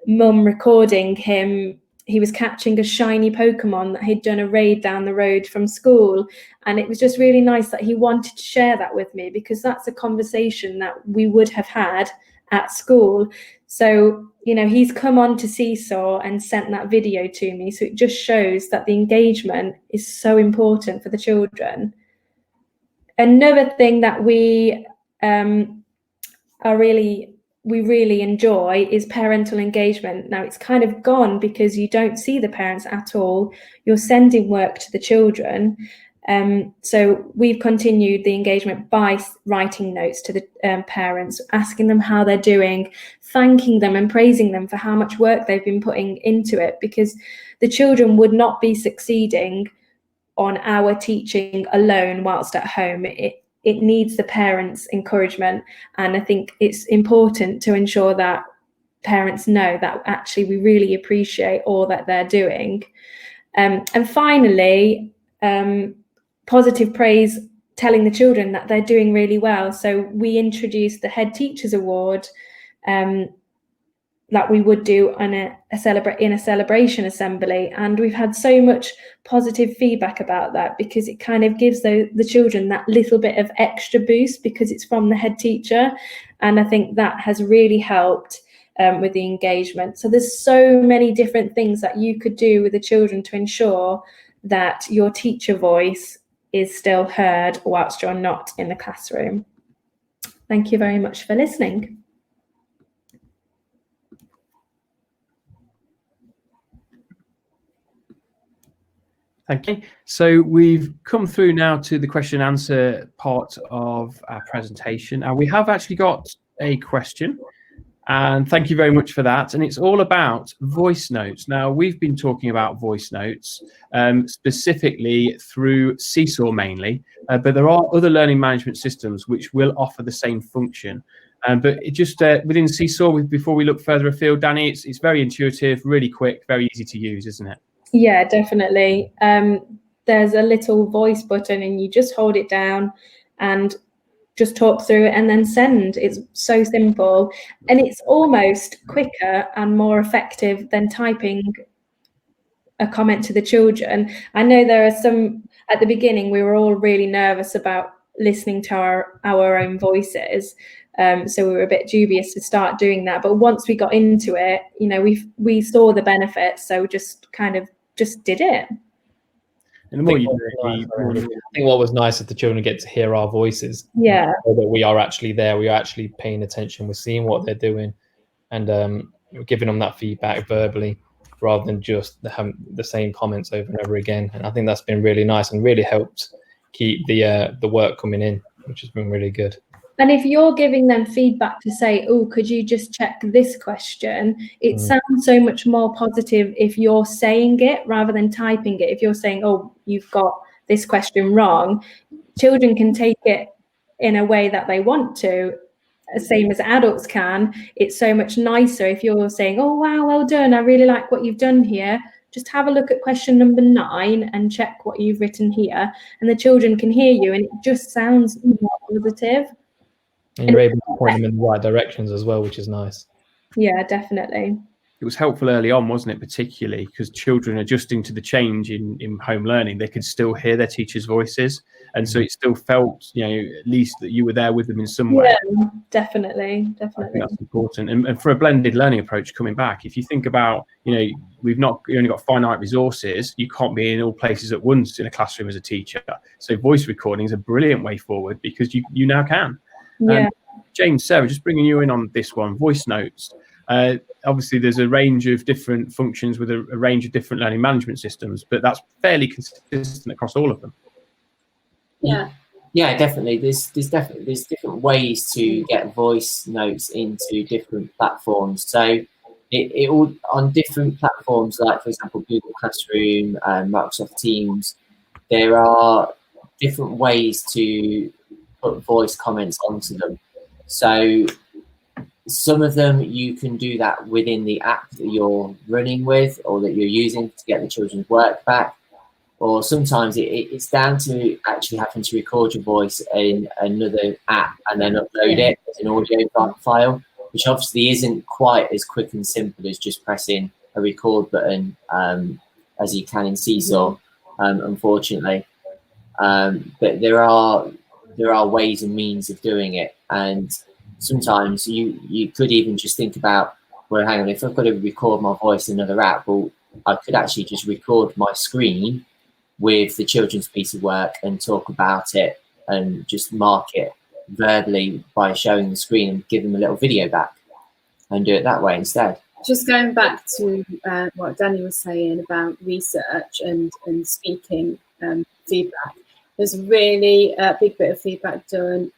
mum recording him. He was catching a shiny Pokemon that he'd done a raid down the road from school. And it was just really nice that he wanted to share that with me, because that's a conversation that we would have had at school. So, you know, he's come on to Seesaw and sent that video to me. So it just shows that the engagement is so important for the children. Another thing that we really enjoy is parental engagement. Now, it's kind of gone because you don't see the parents at all. You're sending work to the children. So we've continued the engagement by writing notes to the parents, asking them how they're doing, thanking them and praising them for how much work they've been putting into it, because the children would not be succeeding on our teaching alone whilst at home. It needs the parents' encouragement. And I think it's important to ensure that parents know that actually we really appreciate all that they're doing. And finally, positive praise, telling the children that they're doing really well. So we introduced the Head Teachers Award that we would do in a celebration assembly, and we've had so much positive feedback about that, because it kind of gives the children that little bit of extra boost because it's from the head teacher, and I think that has really helped with the engagement. So there's so many different things that you could do with the children to ensure that your teacher voice is still heard whilst you're not in the classroom. Thank you very much for listening.
Thank you. So we've come through now to the question and answer part of our presentation, and we have actually got a question, and thank you very much for that. And it's all about voice notes. Now, we've been talking about voice notes specifically through Seesaw mainly, but there are other learning management systems which will offer the same function. But it just within Seesaw, before we look further afield, Danny, it's very intuitive, really quick, very easy to use, isn't it?
Yeah, definitely. There's a little voice button and you just hold it down and just talk through it and then send. It's so simple, and it's almost quicker and more effective than typing a comment to the children. I know there are some, at the beginning, we were all really nervous about listening to our own voices. So we were a bit dubious to start doing that. But once we got into it, you know, we saw the benefits. So just did it.
And the more you do
I think what was nice is the children get to hear our voices.
Yeah.
So that we are actually there. We are actually paying attention. We're seeing what they're doing, and giving them that feedback verbally, rather than just having the same comments over and over again. And I think that's been really nice and really helped keep the work coming in, which has been really good.
And if you're giving them feedback to say, oh, could you just check this question? It sounds so much more positive if you're saying it rather than typing it. If you're saying, oh, you've got this question wrong, children can take it in a way that they want to, same as adults can. It's so much nicer if you're saying, oh, wow, well done. I really like what you've done here. Just have a look at question number 9 and check what you've written here. And the children can hear you, and it just sounds more positive.
And you're able to point them in the right directions as well, which is nice.
Yeah, definitely.
It was helpful early on, wasn't it? Particularly because children adjusting to the change in home learning, they could still hear their teachers' voices. And so it still felt, you know, at least that you were there with them in some way.
Yeah, definitely.
I think that's important. And for a blended learning approach coming back, if you think about, you know, you only got finite resources, you can't be in all places at once in a classroom as a teacher. So voice recording is a brilliant way forward because you now can.
Yeah.
James, Sarah, just bringing you in on this one, voice notes. Obviously, there's a range of different functions with a range of different learning management systems, but that's fairly consistent across all of them.
Yeah, definitely. There's different ways to get voice notes into different platforms. So it all on different platforms, like for example Google Classroom and Microsoft Teams. There are different ways to put voice comments onto them. So some of them you can do that within the app that you're running with or that you're using to get the children's work back. Or sometimes it's down to actually having to record your voice in another app and then upload it as an audio file, which obviously isn't quite as quick and simple as just pressing a record button as you can in Seesaw, unfortunately. But there are ways and means of doing it, and sometimes you could even just think about, well, hang on, if I've got to record my voice in another app, well, I could actually just record my screen with the children's piece of work and talk about it and just mark it verbally by showing the screen and give them a little video back and do it that way instead.
Just going back to what Danny was saying about research and speaking feedback, there's a really big bit of feedback done.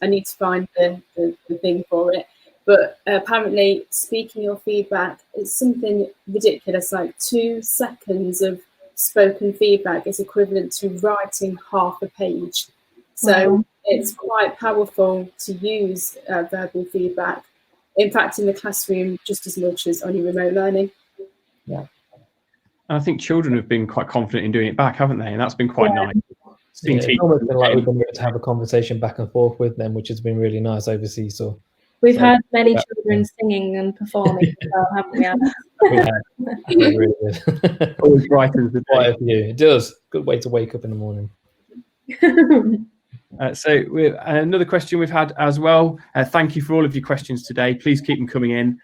I need to find the thing for it. But apparently speaking your feedback is something ridiculous, like 2 seconds of spoken feedback is equivalent to writing half a page. So it's quite powerful to use verbal feedback. In fact, in the classroom, just as much as on your remote learning.
Yeah.
And I think children have been quite confident in doing it back, haven't they? And that's been quite nice.
It's almost been like we've been able to have a conversation back and forth with them, which has been really nice overseas. So
we've had many children singing and performing as well, haven't we?
Yeah, really good.
Always brightens the day.
Quite a few. It does. Good way to wake up in the morning.
So another question we've had as well. Thank you for all of your questions today. Please keep them coming in.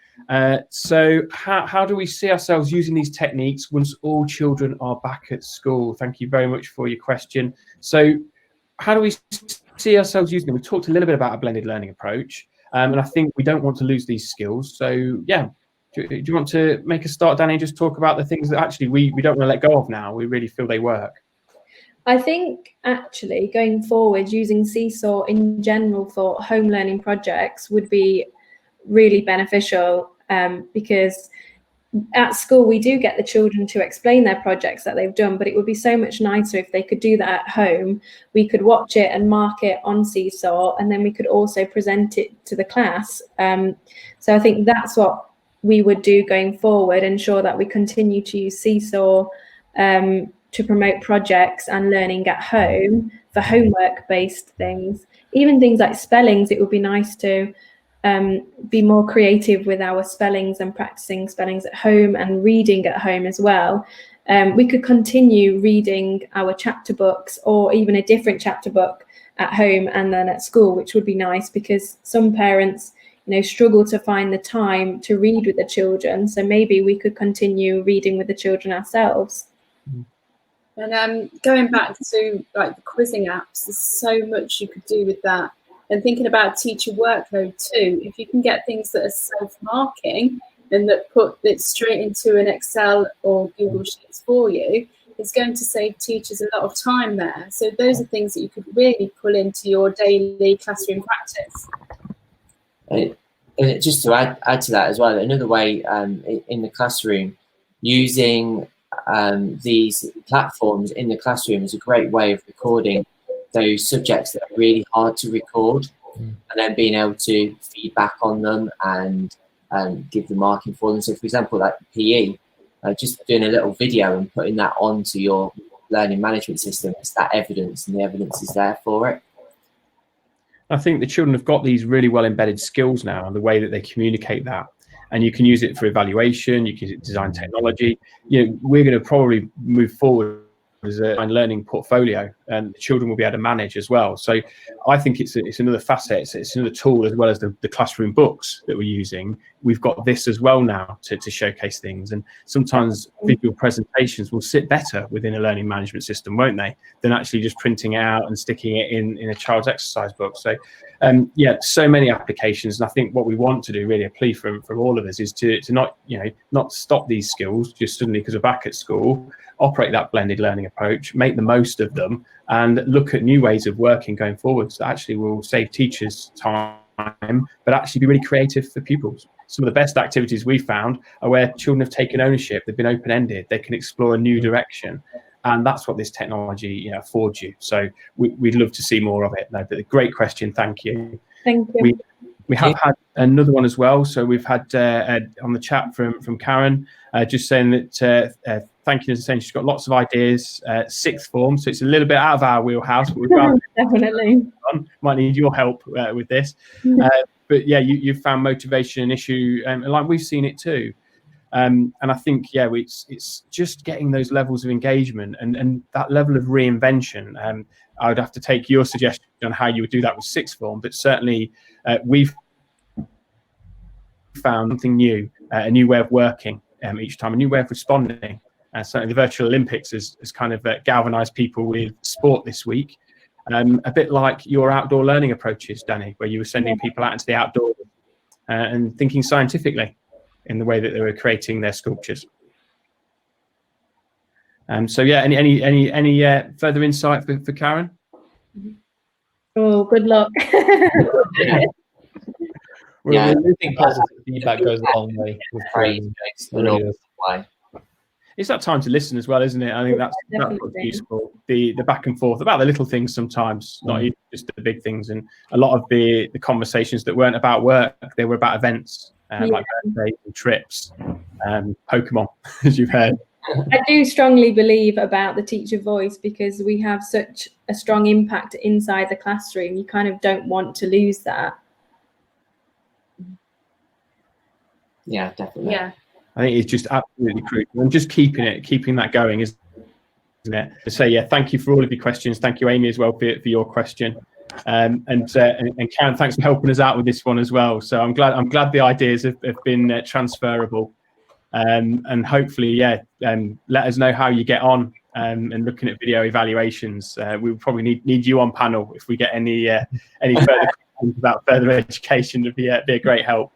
So how do we see ourselves using these techniques once all children are back at school? Thank you very much for your question. So how do we see ourselves using them? We talked a little bit about a blended learning approach, and I think we don't want to lose these skills. So yeah, Do you want to make a start, Danny, and just talk about the things that actually we don't want to let go of now? We really feel they work.
I think actually going forward, using Seesaw in general for home learning projects would be really beneficial, because at school we do get the children to explain their projects that they've done, but it would be so much nicer if they could do that at home. We could watch it and mark it on Seesaw, and then we could also present it to the class. So I think that's what we would do going forward, ensure that we continue to use Seesaw to promote projects and learning at home for homework-based things. Even things like spellings, it would be nice to be more creative with our spellings and practicing spellings at home and reading at home as well. We could continue reading our chapter books or even a different chapter book at home and then at school, which would be nice because some parents, struggle to find the time to read with the children. So maybe we could continue reading with the children ourselves.
And going back to like the quizzing apps, there's so much you could do with that. And thinking about teacher workload too, if you can get things that are self-marking and that put it straight into an Excel or Google Sheets for you, it's going to save teachers a lot of time there. So those are things that you could really pull into your daily classroom practice.
And just to add to that as well, another way in the classroom, using these platforms in the classroom is a great way of recording those subjects that are really hard to record, and then being able to feedback on them and give the marking for them. So for example, like PE, just doing a little video and putting that onto your learning management system, it's that evidence, and the evidence is there for it.
I think the children have got these really well embedded skills now, and the way that they communicate that, and you can use it for evaluation, you can use it to design technology. We're going to probably move forward as a learning portfolio, and the children will be able to manage as well. So I think it's another facet, it's another tool, as well as the classroom books that we're using. We've got this as well now to showcase things, and sometimes visual presentations will sit better within a learning management system, won't they, than actually just printing it out and sticking it in a child's exercise book. So so many applications, and I think what we want to do, really a plea from all of us, is to not stop these skills just suddenly because we're back at school. Operate that blended learning approach, make the most of them, and look at new ways of working going forward that actually will save teachers time, but actually be really creative for pupils. Some of the best activities we found are where children have taken ownership, they've been open-ended, they can explore a new direction, and that's what this technology affords you. So we'd love to see more of it. No, but a great question, thank you.
Thank you.
We have had another one as well. So we've had on the chat from Karen, just saying that thank you, saying she's got lots of ideas. Sixth form, so it's a little bit out of our wheelhouse, but
Definitely
might need your help with this. But yeah, you've found motivation an issue, and like we've seen it too. And I think it's just getting those levels of engagement and that level of reinvention. I would have to take your suggestion on how you would do that with sixth form, but certainly we've found something new, a new way of working each time, a new way of responding. Certainly the Virtual Olympics has kind of galvanised people with sport this week, a bit like your outdoor learning approaches, Danny, where you were sending people out into the outdoors and thinking scientifically in the way that they were creating their sculptures. So yeah, any further insight for Karen?
Oh, good luck.
I think positive feedback goes a long way with praise.
It's that time to listen as well, isn't it? I think that's what's useful. The back and forth about the little things sometimes, not even just the big things. And a lot of the conversations that weren't about work, they were about events, like birthdays and trips, Pokemon, as you've heard.
I do strongly believe about the teacher voice, because we have such a strong impact inside the classroom. You kind of don't want to lose that.
Yeah, definitely.
Yeah.
I think it's just absolutely crucial, and just keeping that going, isn't it? To say, thank you for all of your questions. Thank you, Amy, as well for your question. And Karen, thanks for helping us out with this one as well. So I'm glad the ideas have been transferable, and hopefully, let us know how you get on. And looking at video evaluations, we will probably need you on panel if we get any further questions about further education. It'd be a great help.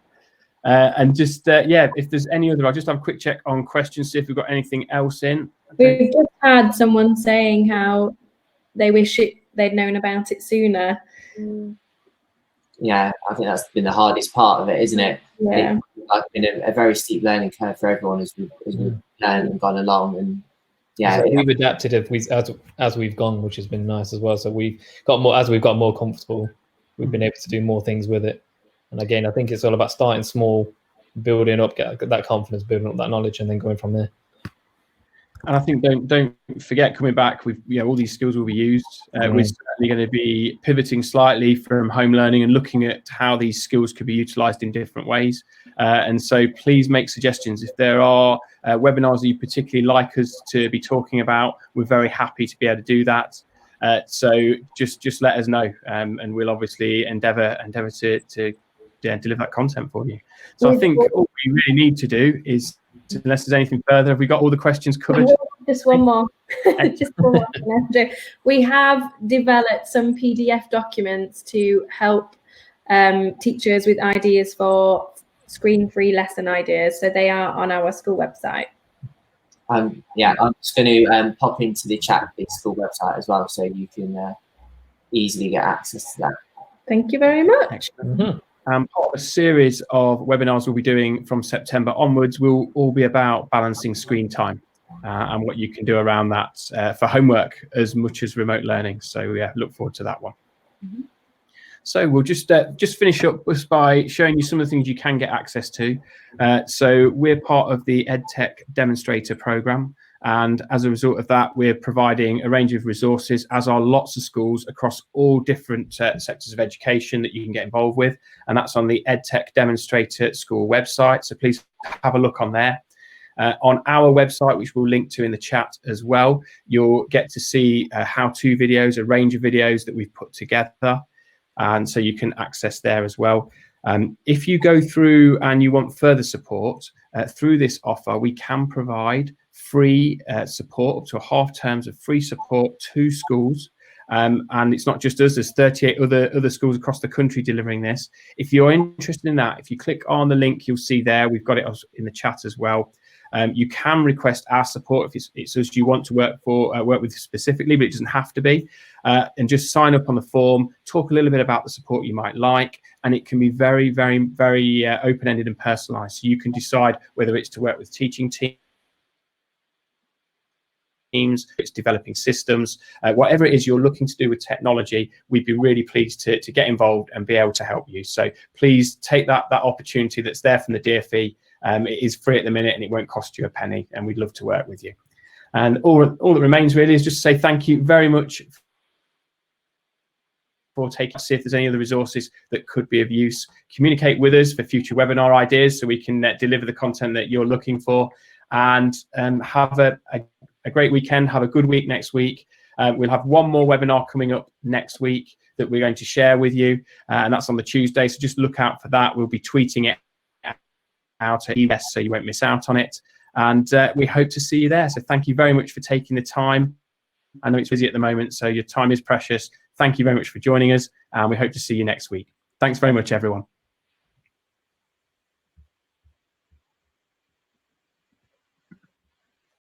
And just, yeah, if there's any other, I'll just have a quick check on questions, see if we've got anything else in.
We've just had someone saying how they wish they'd known about it sooner.
Yeah, I think that's been the hardest part of it, isn't it?
Yeah.
It's been a very steep learning curve for everyone as we've learned and gone along. And yeah,
so we've adapted as we've gone, which has been nice as well. So we've got more, as we've got more comfortable, we've been able to do more things with it. And again, I think it's all about starting small, building up, get that confidence, building up that knowledge, and then going from there.
And I think don't forget, coming back with all these skills will be used. We're certainly going to be pivoting slightly from home learning and looking at how these skills could be utilised in different ways. And so please make suggestions. If there are webinars that you particularly like us to be talking about, we're very happy to be able to do that. So just let us know, and we'll obviously endeavour to deliver that content for you. So I think all we really need to do is, unless there's anything further, have we got all the questions covered?
Just one more. Just one more. We have developed some PDF documents to help teachers with ideas for screen-free lesson ideas. So they are on our school website.
Yeah, I'm just going to pop into the chat the school website as well, so you can easily get access to that.
Thank you very much.
Excellent. Part of a series of webinars we'll be doing from September onwards will all be about balancing screen time and what you can do around that for homework as much as remote learning. So yeah, look forward to that one. So we'll just finish up by showing you some of the things you can get access to. So we're part of the EdTech Demonstrator Programme. And as a result of that, we're providing a range of resources, as are lots of schools across all different sectors of education that you can get involved with. And that's on the EdTech Demonstrator School website. So please have a look on there. On our website, which we'll link to in the chat as well, you'll get to see how-to videos, a range of videos that we've put together. And so you can access there as well. If you go through and you want further support through this offer, we can provide free support, up to half terms of free support to schools. And it's not just us, there's 38 other schools across the country delivering this. If you're interested in that, if you click on the link, you'll see there, we've got it in the chat as well. You can request our support if it's us you want to work with specifically, but it doesn't have to be. And just sign up on the form, talk a little bit about the support you might like, and it can be very, very, very open-ended and personalised. So you can decide whether it's to work with teaching teams, it's developing systems, whatever it is you're looking to do with technology, we'd be really pleased to get involved and be able to help you. So please take that opportunity that's there from the DfE. It is free at the minute and it won't cost you a penny, and we'd love to work with you. And all that remains really is just to say thank you very much for taking us. See if there's any other resources that could be of use. Communicate with us for future webinar ideas so we can deliver the content that you're looking for. And have a great weekend. Have a good week next week. We'll have one more webinar coming up next week that we're going to share with you, and that's on the Tuesday. So just look out for that. We'll be tweeting it out at ES so you won't miss out on it. And we hope to see you there. So thank you very much for taking the time. I know it's busy at the moment, so your time is precious. Thank you very much for joining us, and we hope to see you next week. Thanks very much, everyone.